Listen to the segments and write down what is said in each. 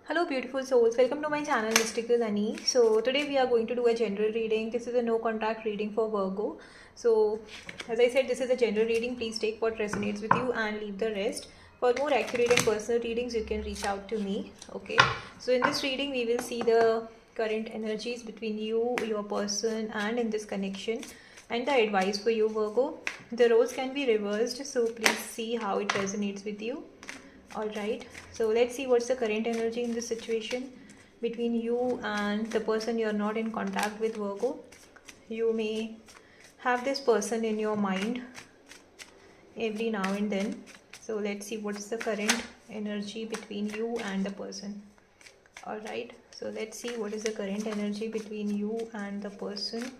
Hello beautiful souls, welcome to my channel Mystical Ani. So today we are going to do a general reading. This is a no contact reading for Virgo. So as I said, this is a general reading. Please take what resonates with you and leave the rest. For more accurate and personal readings, you can reach out to me. Okay. So in this reading, we will see the current energies between you, your person, and in this connection, and the advice for you, Virgo. The roles can be reversed, so please see how it resonates with you. Alright, so let's see what's the current energy in this situation between you and the person you're not in contact with, Virgo. You may have this person in your mind every now and then. So let's see what's the current energy between you and the person. Alright, so let's see what is the current energy between you and the person.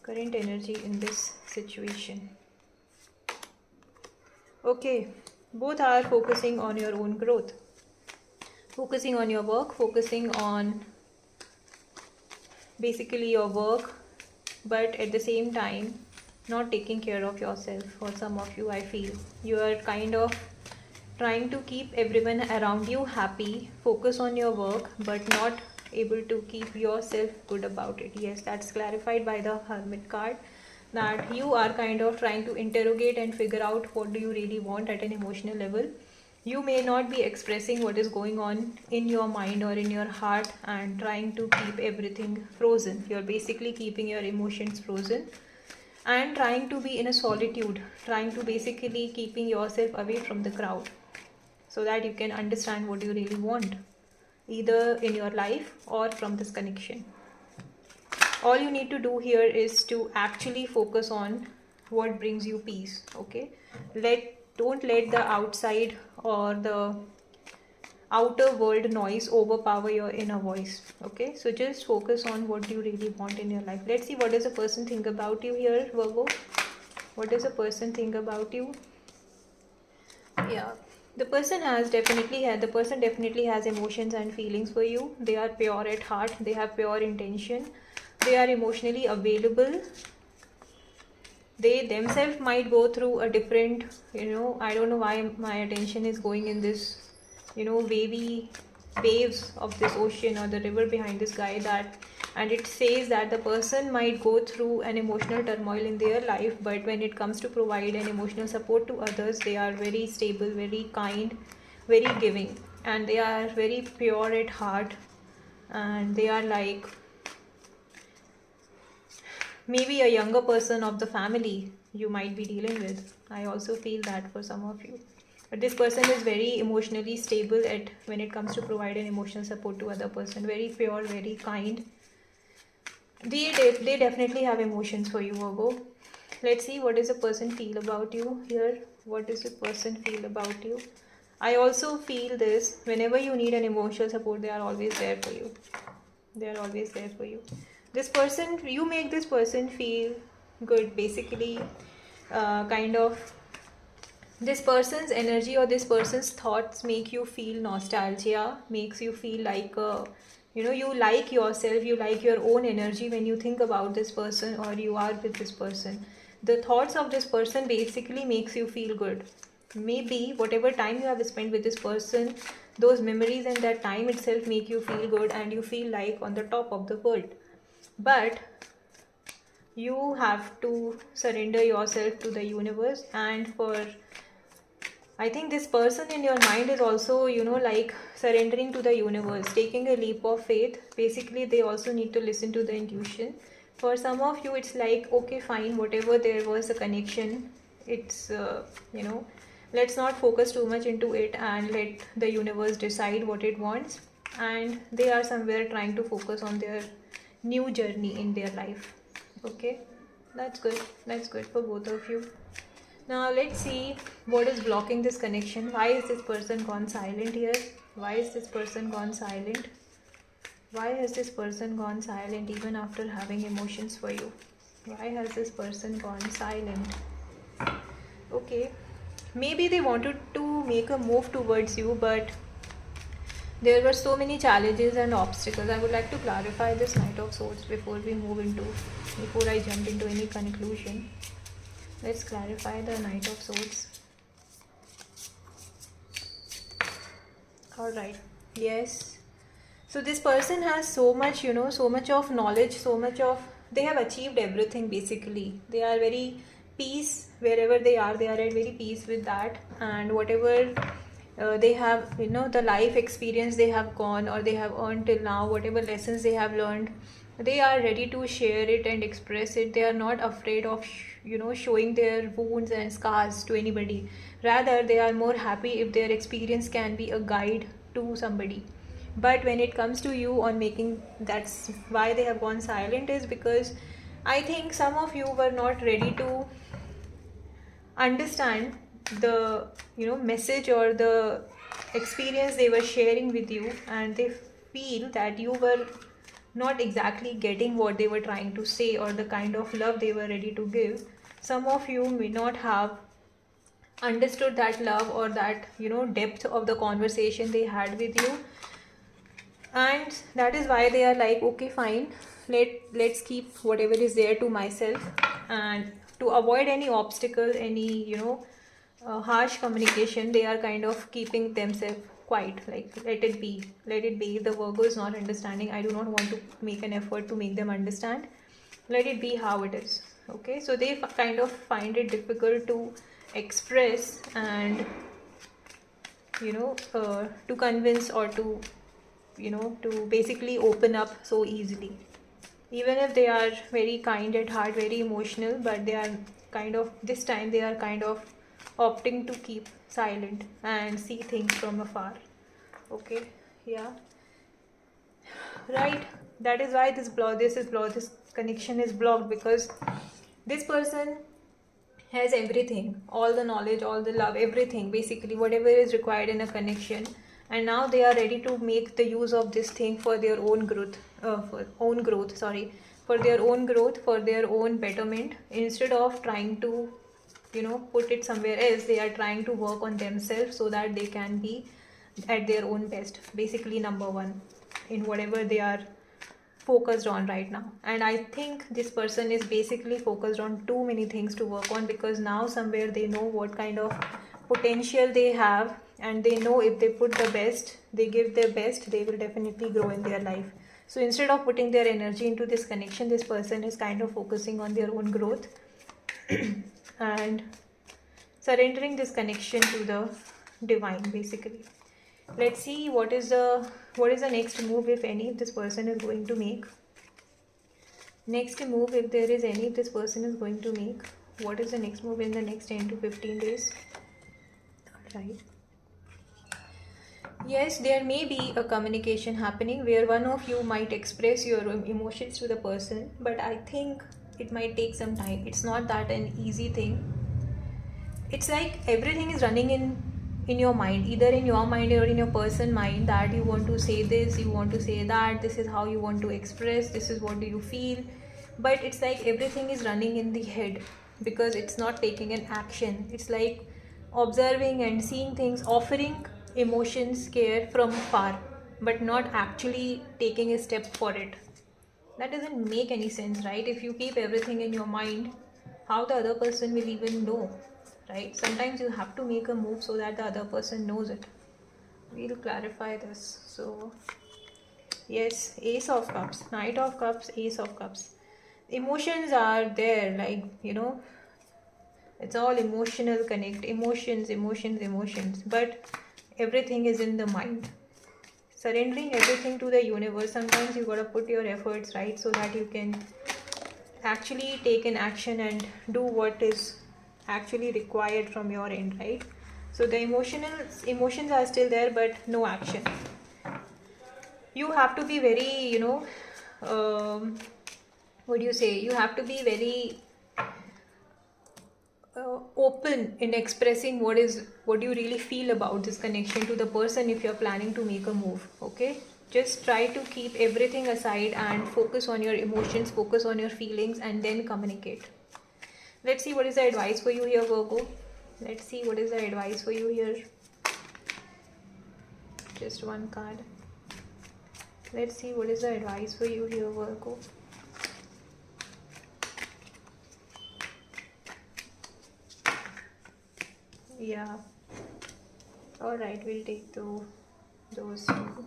Current energy in this situation. Okay, both are focusing on your own growth, focusing on your work, focusing on basically your work, but at the same time not taking care of yourself. For some of you, I feel you are kind of trying to keep everyone around you happy, focus on your work, but not able to keep yourself good about it. Yes, that's clarified by the Hermit card, that you are kind of trying to interrogate and figure out what do you really want at an emotional level. You may not be expressing what is going on in your mind or in your heart and trying to keep everything frozen. You're basically keeping your emotions frozen and trying to be in a solitude, trying to basically keeping yourself away from the crowd so that you can understand what you really want, either in your life or from this connection. All you need to do here is to actually focus on what brings you peace. Okay, don't let the outside or the outer world noise overpower your inner voice. Okay, so just focus on what you really want in your life. Let's see what does a person think about you here, Virgo. What does a person think about you? Yeah, the person definitely has emotions and feelings for you. They are pure at heart, they have pure intention, they are emotionally available. They themselves might go through a different, I don't know why my attention is going in this, wavy waves of this ocean or the river behind this guy, that, and it says that the person might go through an emotional turmoil in their life, but when it comes to provide an emotional support to others, they are very stable, very kind, very giving, and they are very pure at heart, and they are like maybe a younger person of the family you might be dealing with. I also feel that for some of you. But this person is very emotionally stable at when it comes to provide an emotional support to other person. Very pure, very kind. They definitely have emotions for you, Virgo. Let's see what does the person feel about you here. What does the person feel about you? I also feel this. Whenever you need an emotional support, they are always there for you. They are always there for you. This person, you make this person feel good, basically. Kind of this person's energy or this person's thoughts make you feel nostalgia, makes you feel like you like yourself, you like your own energy when you think about this person or you are with this person. The thoughts of this person basically makes you feel good. Maybe whatever time you have spent with this person, those memories and that time itself make you feel good and you feel like on the top of the world. But you have to surrender yourself to the universe, and for I think this person in your mind is also, like surrendering to the universe, taking a leap of faith. Basically, they also need to listen to the intuition. For some of you, it's like, okay, fine, whatever there was a connection, it's, let's not focus too much into it and let the universe decide what it wants. And they are somewhere trying to focus on their new journey in their life. Okay, that's good. That's good for both of you. Now let's see what is blocking this connection. Why is this person gone silent here? Why is this person gone silent? Why has this person gone silent even after having emotions for you? Why has this person gone silent? Okay, maybe they wanted to make a move towards you, but there were so many challenges and obstacles. I would like to clarify this Knight of Swords before I jump into any conclusion. Let's clarify the Knight of Swords. Alright. Yes. So this person has so much, so much of knowledge, so much of, they have achieved everything basically. They are very peace wherever they are. They are at very peace with that, and whatever they have, the life experience they have gone or they have earned till now, whatever lessons they have learned, they are ready to share it and express it. They are not afraid of, showing their wounds and scars to anybody. Rather, they are more happy if their experience can be a guide to somebody. But when it comes to you on making, that's why they have gone silent, is because I think some of you were not ready to understand the message or the experience they were sharing with you, and they feel that you were not exactly getting what they were trying to say or the kind of love they were ready to give. Some of you may not have understood that love or that depth of the conversation they had with you, and that is why they are like, okay, fine, let's keep whatever is there to myself, and to avoid any obstacle, any harsh communication, they are kind of keeping themselves quiet, like let it be. The Virgo is not understanding. I do not want to make an effort to make them understand. Let it be how it is. Okay, so they kind of find it difficult to express and to convince or to to basically open up so easily, even if they are very kind at heart, very emotional, but they are kind of, this time they are kind of opting to keep silent and see things from afar. Okay, yeah, right. That is why this connection is blocked, because this person has everything, all the knowledge, all the love, everything, basically whatever is required in a connection, and now they are ready to make the use of this thing for their own growth, for their own growth, for their own betterment. Instead of trying to put it somewhere else, they are trying to work on themselves so that they can be at their own best, basically number one in whatever they are focused on right now. And I think this person is basically focused on too many things to work on, because now somewhere they know what kind of potential they have, and they know if they put the best, they give their best, they will definitely grow in their life. So instead of putting their energy into this connection, this person is kind of focusing on their own growth and surrendering this connection to the divine, basically. Let's see what is the next move, if any, this person is going to make. Next move, if there is any, this person is going to make. What is the next move in the next 10 to 15 days? Right. Yes, there may be a communication happening where one of you might express your emotions to the person, but I think it might take some time. It's not that an easy thing. It's like everything is running in your mind, either in your mind or in your person mind, that you want to say this, you want to say that, this is how you want to express, this is what do you feel. But it's like everything is running in the head, because it's not taking an action. It's like observing and seeing things, offering emotions, care from far, but not actually taking a step for it. That doesn't make any sense, right? If you keep everything in your mind, how the other person will even know, right? Sometimes you have to make a move so that the other person knows it. We'll clarify this. So yes, Ace of Cups, Knight of Cups, Ace of Cups. Emotions are there, like it's all emotional connect, emotions, but everything is in the mind. Surrendering everything to the universe, sometimes you gotta put your efforts, right, so that you can actually take an action and do what is actually required from your end, right? So the emotions are still there, but no action. You have to be very, what do you say, you have to be very open in expressing what you really feel about this connection to the person, if you're planning to make a move. Okay, just try to keep everything aside and focus on your emotions, focus on your feelings, and then communicate. Let's see what is the advice for you here, Virgo. Let's see what is the advice for you here. Just one card. Let's see what is the advice for you here, Virgo. Yeah. Alright, we'll take the those two.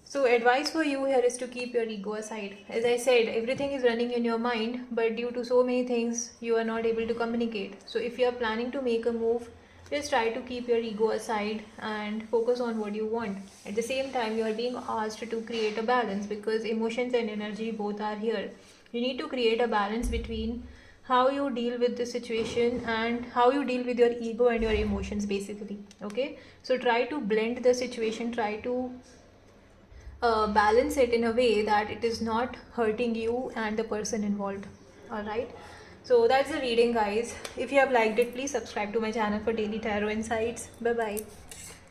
So advice for you here is to keep your ego aside. As I said, everything is running in your mind, but due to so many things, you are not able to communicate. So if you are planning to make a move, just try to keep your ego aside and focus on what you want. At the same time, you are being asked to create a balance because emotions and energy both are here. You need to create a balance between how you deal with the situation and how you deal with your ego and your emotions, basically. Okay, so try to blend the situation, try to balance it in a way that it is not hurting you and the person involved. All right, so that's the reading, guys. If you have liked it, please subscribe to my channel for daily tarot insights. Bye bye.